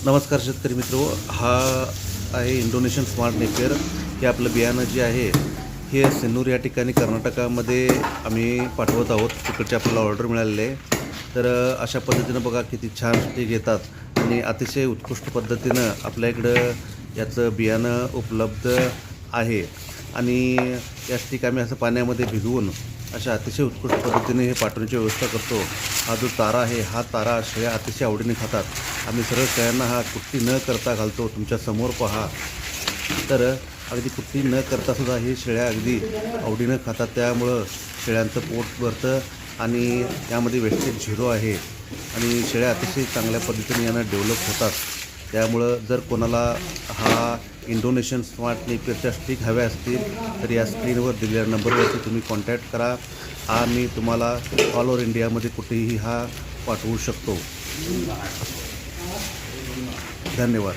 नमस्कार शेतकरी मित्र, हा आहे इंडोनेशियन स्मार्ट नेपियर. हे आपलं बियाणं जे आहे हे सिन्नूर या ठिकाणी कर्नाटकामध्ये आम्ही पाठवत आहोत. तिकडची आपल्याला ऑर्डर मिळालेली आहे. तर अशा पद्धतीनं बघा किती छान ते घेतात आणि अतिशय उत्कृष्ट पद्धतीनं आपल्या इकडं याचं बियाणं उपलब्ध आहे. आणि याच ठिकाणी आम्ही असं पाण्यामध्ये भिजवून अशा अतिशय उत्कृष्ट पद्धतीने हे पाठवण्याची व्यवस्था करतो. हा जो तारा आहे, हा तारा शेळ्या अतिशय आवडीने खातात. आम्ही सरळ शेळ्यांना हा कुट्टी न करता घालतो. तुमच्या समोर पहा. तर अगदी कुट्टी न करता सुद्धा हे शेळ्या अगदी आवडीनं खातात. त्यामुळं शेळ्यांचं पोट भरतं आणि यामध्ये वेस्टेज झिरो आहे आणि शेळ्या अतिशय चांगल्या पद्धतीने यांना डेव्हलप होतात. त्यामुळं जर कोणाला हा इंडोनेशियन स्मार्ट नेपियरच्या स्टिक हव्या असतील तर या स्क्रीनवर दिलेल्या नंबरवरती तुम्ही कॉन्टॅक्ट करा. आम्ही तुम्हाला ऑल ओव्हर इंडियामध्ये कुठेही हा पाठवू शकतो. धन्यवाद.